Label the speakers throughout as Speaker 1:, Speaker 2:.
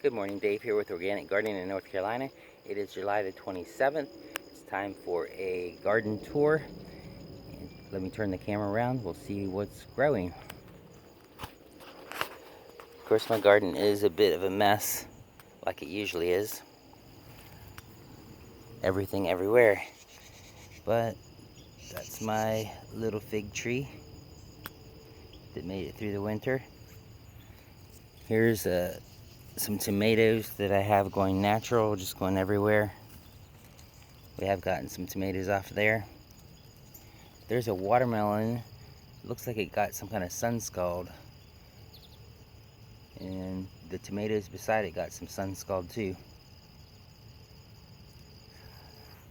Speaker 1: Good morning, Dave here with Organic Gardening in North Carolina. It is July the 27th. It's time for a garden tour. And let me turn the camera around. We'll see what's growing. Of course, my garden is a bit of a mess, like it usually is. Everything everywhere. But that's my little fig tree that made it through the winter. Here's some tomatoes that I have going natural, just going everywhere. We have gotten some tomatoes off there. There's a watermelon. Looks like it got some kind of sun scald. And the tomatoes beside it got some sun scald too.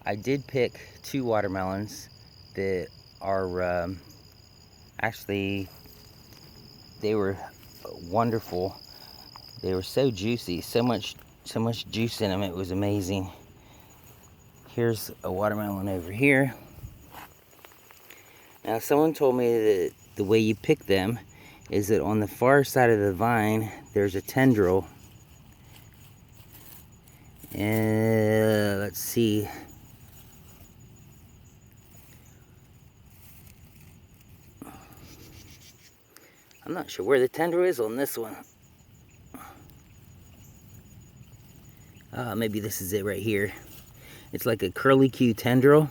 Speaker 1: I did pick 2 watermelons that are actually, they were wonderful. They were so juicy, so much juice in them, it was amazing. Here's a watermelon over here. Now someone told me that the way you pick them is that on the far side of the vine there's a tendril. And let's see. I'm not sure where the tendril is on this one. Maybe this is it right here. It's like a curlicue tendril.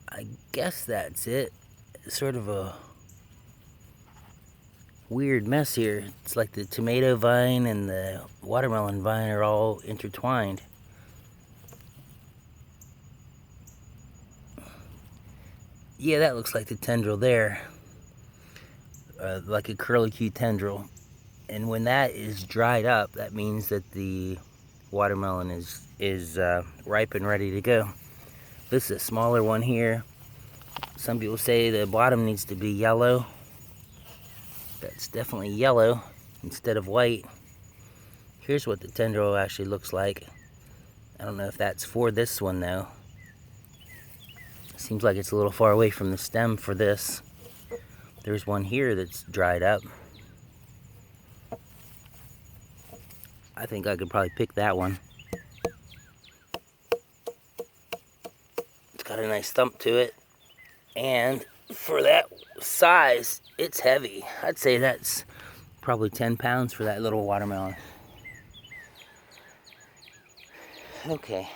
Speaker 1: I guess that's it. It's sort of a weird mess here. It's like the tomato vine and the watermelon vine are all intertwined. Yeah, that looks like the tendril there. Like a curlicue tendril. And when that is dried up, that means that the watermelon is ripe and ready to go. This is a smaller one here. Some people say the bottom needs to be yellow. That's definitely yellow instead of white. Here's what the tendril actually looks like. I don't know if that's for this one though. Seems like it's a little far away from the stem for this. There's one here that's dried up. I think I could probably pick that one. It's got a nice thump to it. And for that size, it's heavy. I'd say that's probably 10 pounds for that little watermelon. Okay.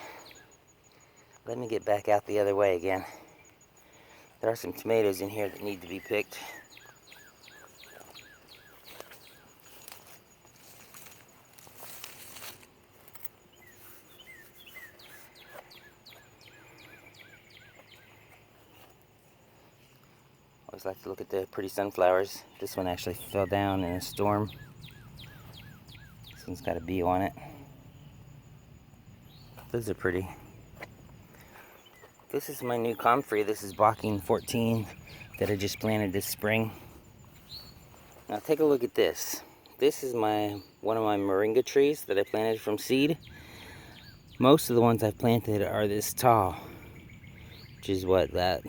Speaker 1: Let me get back out the other way again. There are some tomatoes in here that need to be picked. Always like to look at the pretty sunflowers. This one actually fell down in a storm. This one's got a bee on it. Those are pretty. This is my new comfrey. This is Bocking 14 that I just planted this spring. Now take a look at this. This is one of my Moringa trees that I planted from seed. Most of the ones I've planted are this tall, which is what, that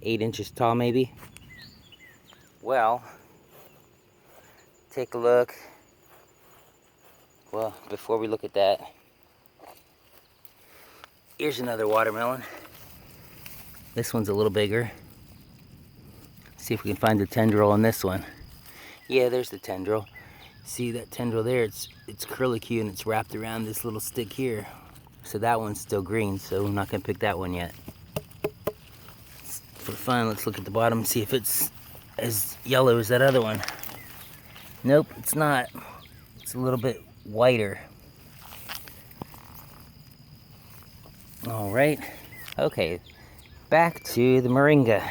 Speaker 1: 8 inches tall maybe? Well, take a look. Well, before we look at that, here's another watermelon. This one's a little bigger. See if we can find the tendril on this one. Yeah, there's the tendril. See that tendril there? It's curlicue and it's wrapped around this little stick here. So that one's still green, so I'm not gonna pick that one yet. For fun, let's look at the bottom and see if it's as yellow as that other one. Nope, it's not. It's a little bit whiter. All right, okay, back to the Moringa.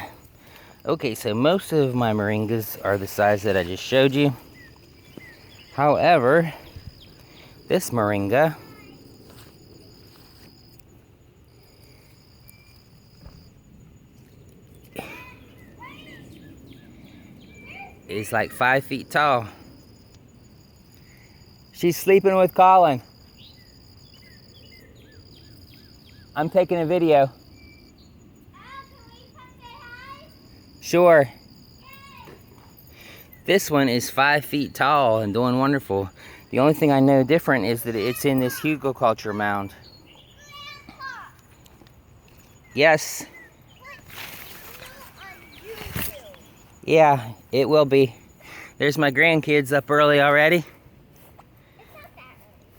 Speaker 1: Okay, so most of my Moringas are the size that I just showed you. However, this Moringa is like 5 feet tall. She's sleeping with Colin. I'm taking a video. Sure. This one is 5 feet tall and doing wonderful. The only thing I know different is that it's in this hugelkultur mound. Yes. Yeah, it will be. There's my grandkids up early already.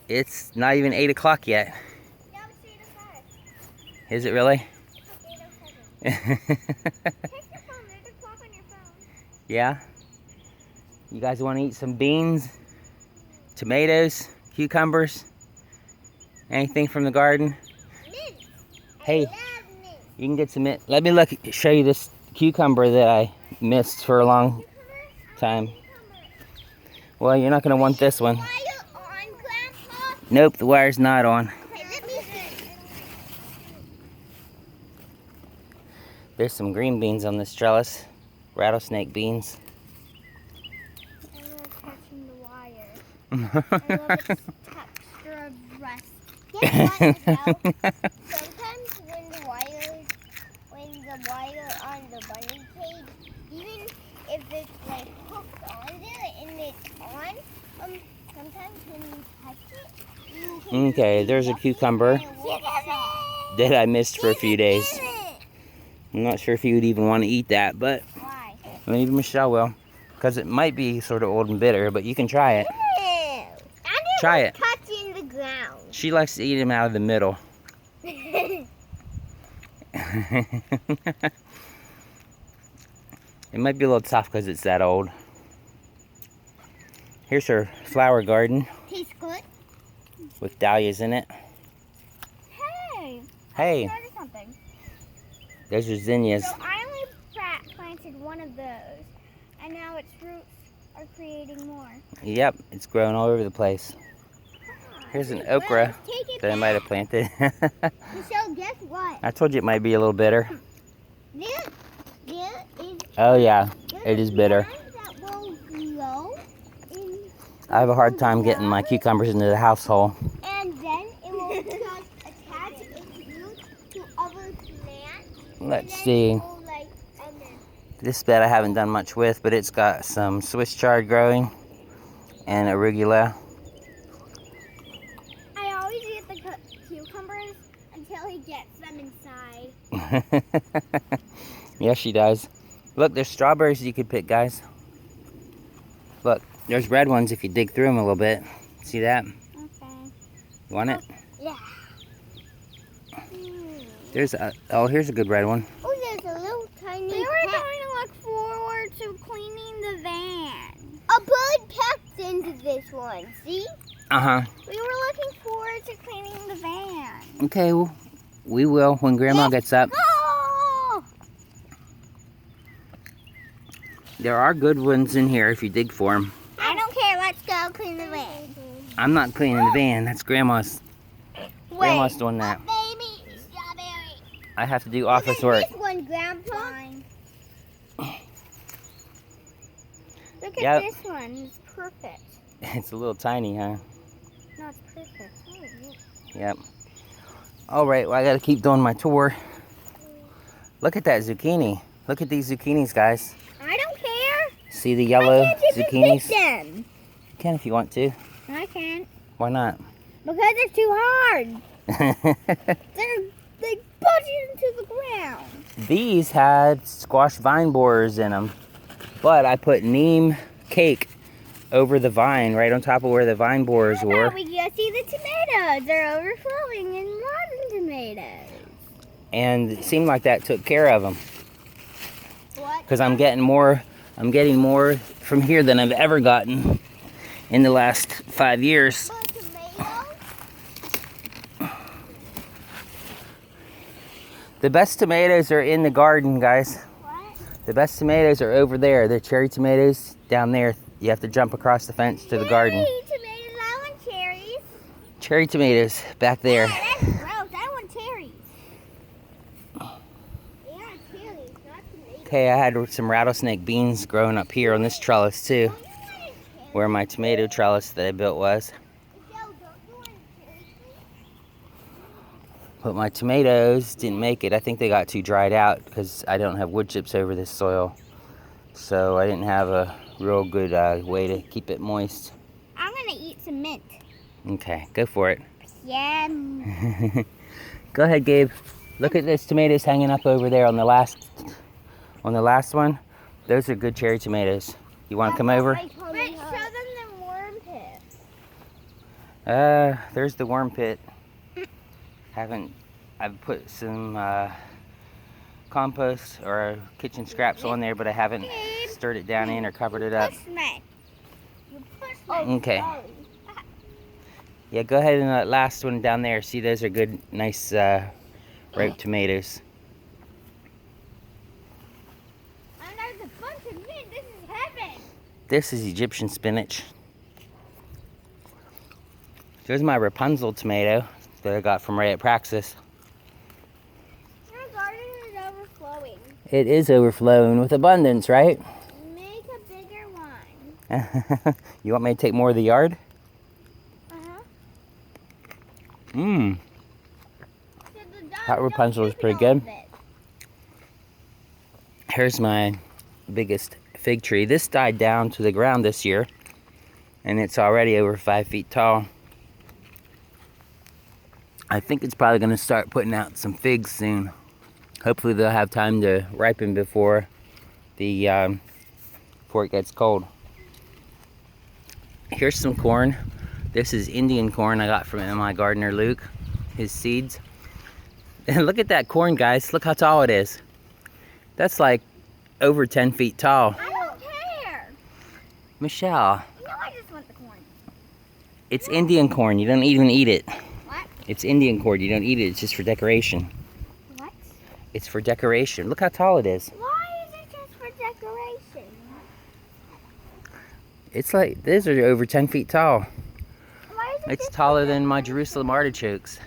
Speaker 1: It's not even 8 o'clock yet.
Speaker 2: No, it's 8 o'clock.
Speaker 1: Is it really?
Speaker 2: It's 8:07. Check your phone. There's a clock on your phone.
Speaker 1: Yeah? You guys want to eat some beans, tomatoes, cucumbers, anything from the garden?
Speaker 2: Mint.
Speaker 1: Hey,
Speaker 2: I love mint.
Speaker 1: you can get some mint. Let me show you this cucumber that I missed for a long time. Well, you're not going to want this one.
Speaker 2: Wire on, Grandpa?
Speaker 1: Nope, the wire's not on.
Speaker 2: Okay, let me see.
Speaker 1: There's some green beans on this trellis. Rattlesnake beans.
Speaker 2: I love touching the wire. I love its texture of rust. Guess what, Adele? Sometimes when the wire on the bunny cage, even if it's like hooked on there and it's on, sometimes when you touch it, you can
Speaker 1: Okay, there's a cucumber that I missed for a few days. I'm not sure if you would even want to eat that, but
Speaker 2: Why?
Speaker 1: maybe Michelle will. Because it might be sort of old and bitter, but you can try it. Try it.
Speaker 2: Touching the ground.
Speaker 1: She likes to eat them out of the middle. It might be a little tough because it's that old. Here's her flower garden
Speaker 2: Tastes good.
Speaker 1: with dahlias in it.
Speaker 2: Hey.
Speaker 1: Hey,
Speaker 2: I started something.
Speaker 1: those are zinnias.
Speaker 2: So I only planted one of those, and now its roots are creating more.
Speaker 1: Yep, it's growing all over the place. Here's an okra that I might have planted.
Speaker 2: Michelle, guess what?
Speaker 1: I told you it might be a little bitter.
Speaker 2: There is
Speaker 1: Oh yeah, it is bitter.
Speaker 2: that will grow in,
Speaker 1: I have a hard time getting my cucumbers into the house hole.
Speaker 2: and then it will just attach its roots to other plants.
Speaker 1: Let's
Speaker 2: and then
Speaker 1: see.
Speaker 2: it will, like, and then
Speaker 1: This bed I haven't done much with, but it's got some Swiss chard growing and arugula.
Speaker 2: I always eat the cucumbers until he gets them inside.
Speaker 1: Yes, she does. Look, there's strawberries you could pick, guys. Look, there's red ones if you dig through them a little bit. See that?
Speaker 2: Okay.
Speaker 1: You want it?
Speaker 2: Yeah.
Speaker 1: Here's a good red one.
Speaker 2: Oh, there's a little tiny. We were going to look forward to cleaning the van. A bird pecked into this one. See?
Speaker 1: Uh-huh.
Speaker 2: We were looking forward to cleaning the van.
Speaker 1: Okay, well, we will when Grandma gets up.
Speaker 2: Oh!
Speaker 1: There are good ones in here if you dig for them.
Speaker 2: I don't care. Let's go clean the van.
Speaker 1: I'm not cleaning the van. That's Grandma's. Grandma's doing that.
Speaker 2: Baby strawberry.
Speaker 1: I have to do office work.
Speaker 2: This one, Grandpa. Look at
Speaker 1: Yep.
Speaker 2: this one. It's perfect.
Speaker 1: It's a little tiny, huh?
Speaker 2: No, it's perfect. Oh, look.
Speaker 1: Yep. All right, well, I got to keep doing my tour. Look at that zucchini. Look at these zucchinis, guys.
Speaker 2: I don't care.
Speaker 1: See the yellow
Speaker 2: I can't even
Speaker 1: zucchinis?
Speaker 2: pick them.
Speaker 1: You can if you want to.
Speaker 2: I can't.
Speaker 1: Why not?
Speaker 2: Because it's too hard. They push it into the ground.
Speaker 1: These had squash vine borers in them, but I put neem cake over the vine, right on top of where the vine borers were.
Speaker 2: We can see the tomatoes. They're overflowing in rotten tomatoes.
Speaker 1: And it seemed like that took care of them.
Speaker 2: What?
Speaker 1: Because I'm getting more from here than I've ever gotten in the last 5 years.
Speaker 2: For tomatoes?
Speaker 1: The best tomatoes are in the garden, guys.
Speaker 2: What?
Speaker 1: The best tomatoes are over there. They're cherry tomatoes down there. You have to jump across the fence to the garden.
Speaker 2: Cherry tomatoes. I want cherries.
Speaker 1: Cherry tomatoes back there.
Speaker 2: Oh, that's gross. I want cherries. Yeah, cherries, not tomatoes.
Speaker 1: Okay, I had some rattlesnake beans growing up here on this trellis too,
Speaker 2: Don't you want cherries?
Speaker 1: where my tomato trellis that I built was.
Speaker 2: Michelle, don't you want cherries?
Speaker 1: But my tomatoes didn't make it. I think they got too dried out because I don't have wood chips over this soil. So I didn't have a real good way to keep it moist.
Speaker 2: I'm gonna eat some mint.
Speaker 1: Okay, go for it.
Speaker 2: Yeah.
Speaker 1: Go ahead, Gabe. Look at this tomatoes hanging up over there on the last one. Those are good cherry tomatoes. You want to come over?
Speaker 2: Wait, show them the worm pit.
Speaker 1: There's the worm pit. I've put some compost or kitchen scraps on there, but I haven't stirred it down in or covered it up.
Speaker 2: Push me. You push me.
Speaker 1: Okay. Yeah, go ahead and that last one down there. See, those are good, nice ripe tomatoes.
Speaker 2: And there's a bunch of mint. This is heaven.
Speaker 1: This is Egyptian spinach. There's my Rapunzel tomato that I got from Ray at Praxis.
Speaker 2: Your garden is overflowing.
Speaker 1: It is overflowing with abundance, right?
Speaker 2: Make a bigger one.
Speaker 1: You want me to take more of the yard?
Speaker 2: Uh-huh.
Speaker 1: Mmm.
Speaker 2: So the dogs
Speaker 1: That Rapunzel
Speaker 2: don't
Speaker 1: is pretty
Speaker 2: take all
Speaker 1: good.
Speaker 2: of it.
Speaker 1: Here's my biggest fig tree. This died down to the ground this year, and it's already over 5 feet tall. I think it's probably going to start putting out some figs soon. Hopefully they'll have time to ripen before it gets cold. Here's some corn. This is Indian corn I got from my gardener Luke, his seeds. And look at that corn, guys. Look how tall it is. That's like over 10 feet tall.
Speaker 2: I don't care.
Speaker 1: Michelle,
Speaker 2: You know I just want the corn.
Speaker 1: it's Indian corn. You don't even eat it.
Speaker 2: What?
Speaker 1: It's Indian corn. You don't eat it. It's just for decoration.
Speaker 2: What?
Speaker 1: It's for decoration. Look how tall it is.
Speaker 2: Why is it just for decoration?
Speaker 1: It's like, these are over 10 feet tall.
Speaker 2: Why is it
Speaker 1: It's
Speaker 2: just
Speaker 1: taller
Speaker 2: for
Speaker 1: than my
Speaker 2: decoration?
Speaker 1: Jerusalem artichokes.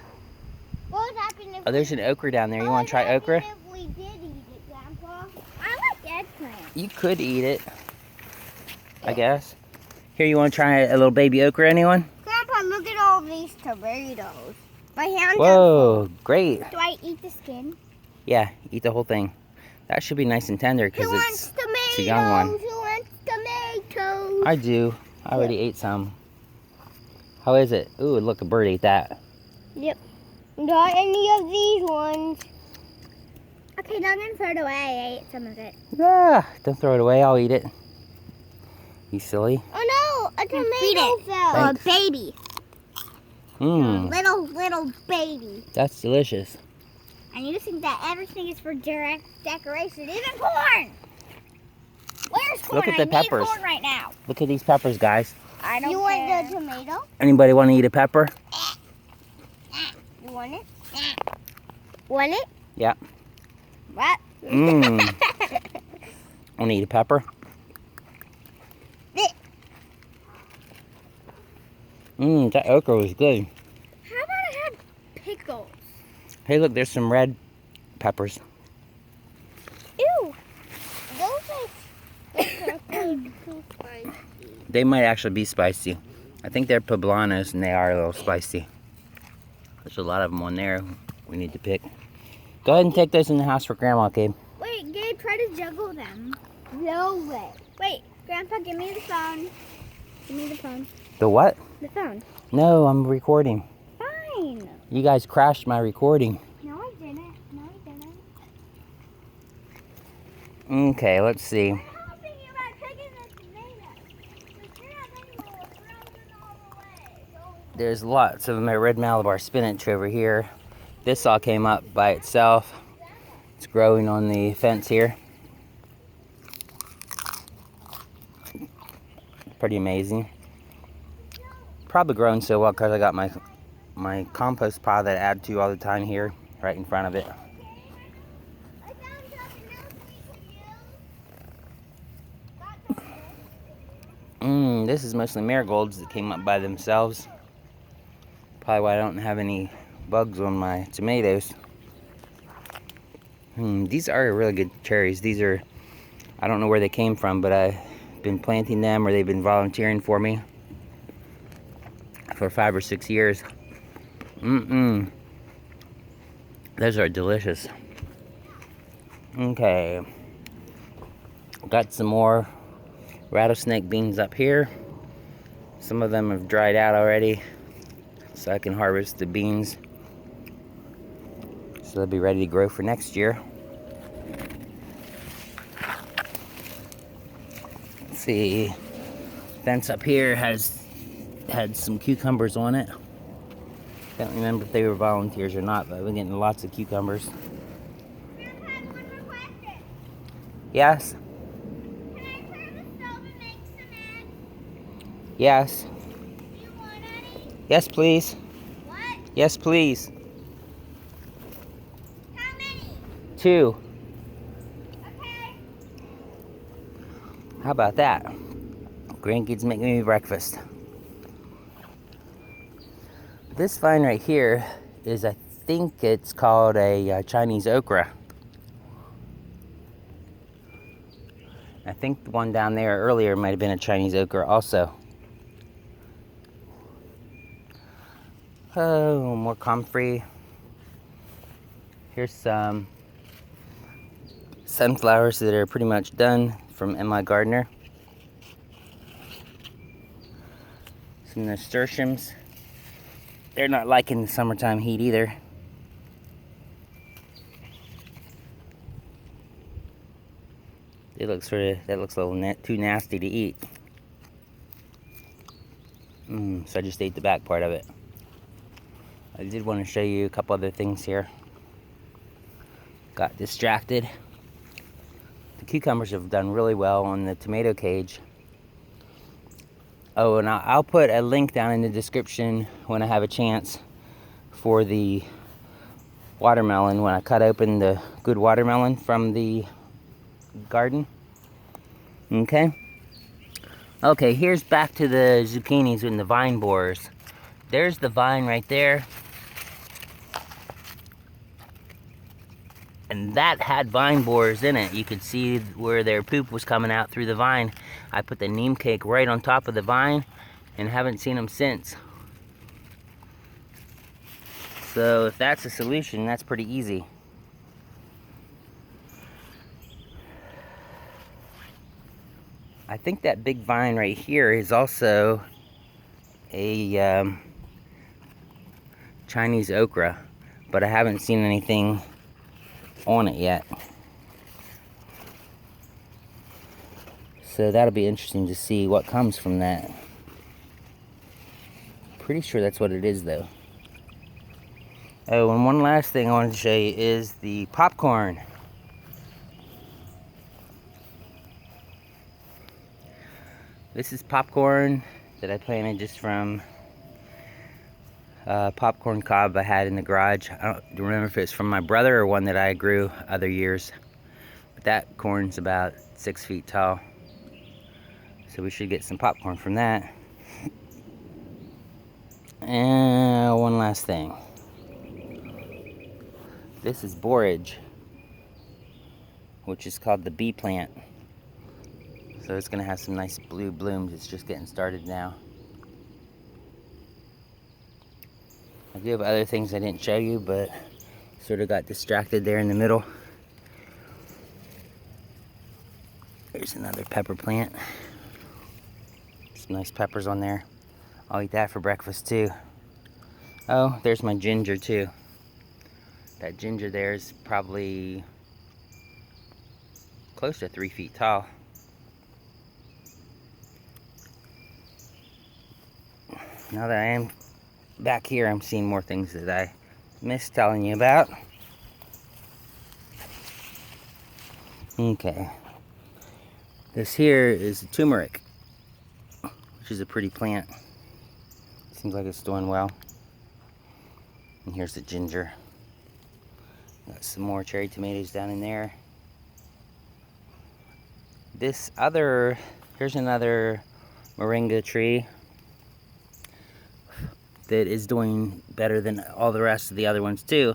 Speaker 2: What would happen if
Speaker 1: Oh, there's an okra down there. You want to try okra?
Speaker 2: If we did eat it, Grandpa? I like eggplant.
Speaker 1: You could eat it, I guess. Here, you want to try a little baby okra, anyone?
Speaker 2: Grandpa, look at all these tomatoes. My hands
Speaker 1: Whoa, great.
Speaker 2: are... Do I eat the skin?
Speaker 1: Yeah, eat the whole thing. That should be nice and tender because
Speaker 2: Who wants
Speaker 1: it's
Speaker 2: tomatoes?
Speaker 1: a young one.
Speaker 2: Who wants tomatoes?
Speaker 1: I do. I already ate some. How is it? Ooh, look, a bird ate that.
Speaker 2: Yep. Not any of these ones. Okay, now I'm going to throw it away. I ate some of it.
Speaker 1: Ah, don't throw it away. I'll eat it. You silly.
Speaker 2: Oh no, a tomato fell. Oh, a
Speaker 1: Thanks.
Speaker 2: baby.
Speaker 1: Mmm,
Speaker 2: Little baby.
Speaker 1: that's delicious.
Speaker 2: And you think that everything is for direct decoration, even corn. Where's corn?
Speaker 1: Look at the
Speaker 2: I
Speaker 1: peppers.
Speaker 2: need corn right now.
Speaker 1: Look at these peppers, guys.
Speaker 2: I don't care. Want the tomato?
Speaker 1: Anybody want to eat a pepper?
Speaker 2: You want it? Want it?
Speaker 1: Yeah.
Speaker 2: What?
Speaker 1: Mmm. Want to eat a pepper? Mmm, that okra was good.
Speaker 2: How about I have pickles?
Speaker 1: Hey, look, there's some red peppers.
Speaker 2: Ew. Those are too spicy.
Speaker 1: They might actually be spicy. I think they're poblanos and they are a little spicy. There's a lot of them on there we need to pick. Go ahead and take those in the house for Grandma, Gabe.
Speaker 2: Wait, Gabe, try to juggle them. No way. Wait, Grandpa, give me the phone. Give me the phone.
Speaker 1: The what?
Speaker 2: The phone.
Speaker 1: No, I'm recording.
Speaker 2: Fine.
Speaker 1: You guys crashed my recording.
Speaker 2: No, I didn't. No, I didn't.
Speaker 1: Okay, let's see.
Speaker 2: I'm helping you by picking the tomatoes. But you're not letting me throw them all away.
Speaker 1: There's lots of my red Malabar spinach over here. This all came up by itself. It's growing on the fence here. Pretty amazing. Probably grown so well because I got my compost pile that I add to all the time here, right in front of it.
Speaker 2: I found something else we can use.
Speaker 1: This is mostly marigolds that came up by themselves. Probably why I don't have any bugs on my tomatoes. These are really good cherries. These are, I don't know where they came from, but I've been planting them or they've been volunteering for me for 5 or 6 years. Those are delicious. Okay. Got some more rattlesnake beans up here. Some of them have dried out already, so I can harvest the beans. So they'll be ready to grow for next year. Let's see, fence up here had some cucumbers on it. Can't remember if they were volunteers or not, but I've been getting lots of cucumbers.
Speaker 2: Grandpa, I have one more question.
Speaker 1: Yes?
Speaker 2: Can I turn the stove and make some eggs?
Speaker 1: Yes.
Speaker 2: Do you want any?
Speaker 1: Yes, please.
Speaker 2: What?
Speaker 1: Yes, please.
Speaker 2: How many?
Speaker 1: 2.
Speaker 2: Okay.
Speaker 1: How about that? Grandkids making me breakfast. This vine right here is, I think it's called a Chinese okra. I think the one down there earlier might have been a Chinese okra also. Oh, more comfrey. Here's some sunflowers that are pretty much done from my gardener. Some nasturtiums. They're not liking the summertime heat either. That looks a little too nasty to eat. So I just ate the back part of it. I did want to show you a couple other things here. Got distracted. The cucumbers have done really well on the tomato cage. Oh, and I'll put a link down in the description when I have a chance for the watermelon, when I cut open the good watermelon from the garden. Okay? Okay, here's back to the zucchinis and the vine borers. There's the vine right there. And that had vine borers in it. You could see where their poop was coming out through the vine. I put the neem cake right on top of the vine and haven't seen them since. So if that's a solution, that's pretty easy. I think that big vine right here is also a Chinese okra, but I haven't seen anything on it yet. So that'll be interesting to see what comes from that. Pretty sure that's what it is though. Oh, and one last thing I wanted to show you is the popcorn. This is popcorn that I planted just from popcorn cob I had in the garage. I don't remember if it's from my brother or one that I grew other years. But that corn's about 6 feet tall. So we should get some popcorn from that. And one last thing. This is borage, which is called the bee plant. So it's gonna have some nice blue blooms. It's just getting started now. I do have other things I didn't show you, but sort of got distracted there in the middle. There's another pepper plant. Some nice peppers on there. I'll eat that for breakfast too. Oh, there's my ginger too. That ginger there is probably close to 3 feet tall. Now that I am back here, I'm seeing more things that I missed telling you about. Okay. This here is a turmeric, which is a pretty plant. Seems like it's doing well. And here's the ginger. Got some more cherry tomatoes down in there. Here's another Moringa tree that is doing better than all the rest of the other ones too.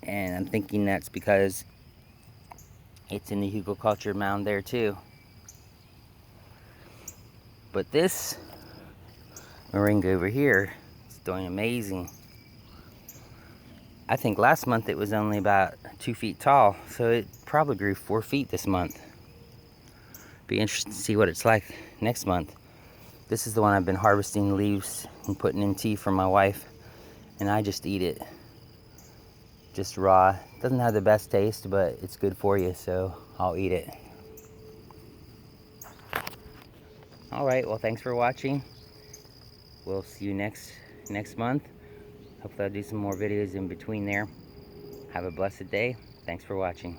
Speaker 1: And I'm thinking that's because it's in the hugelkultur mound there too. But this Moringa over here is doing amazing. I think last month it was only about 2 feet tall, so it probably grew 4 feet this month. Be interested to see what it's like next month. This is the one I've been harvesting leaves and putting in tea for my wife, and I just eat it just raw. Doesn't have the best taste, but it's good for you, so I'll eat it. Alright, well, thanks for watching. We'll see you next month. Hopefully I'll do some more videos in between there. Have a blessed day. Thanks for watching.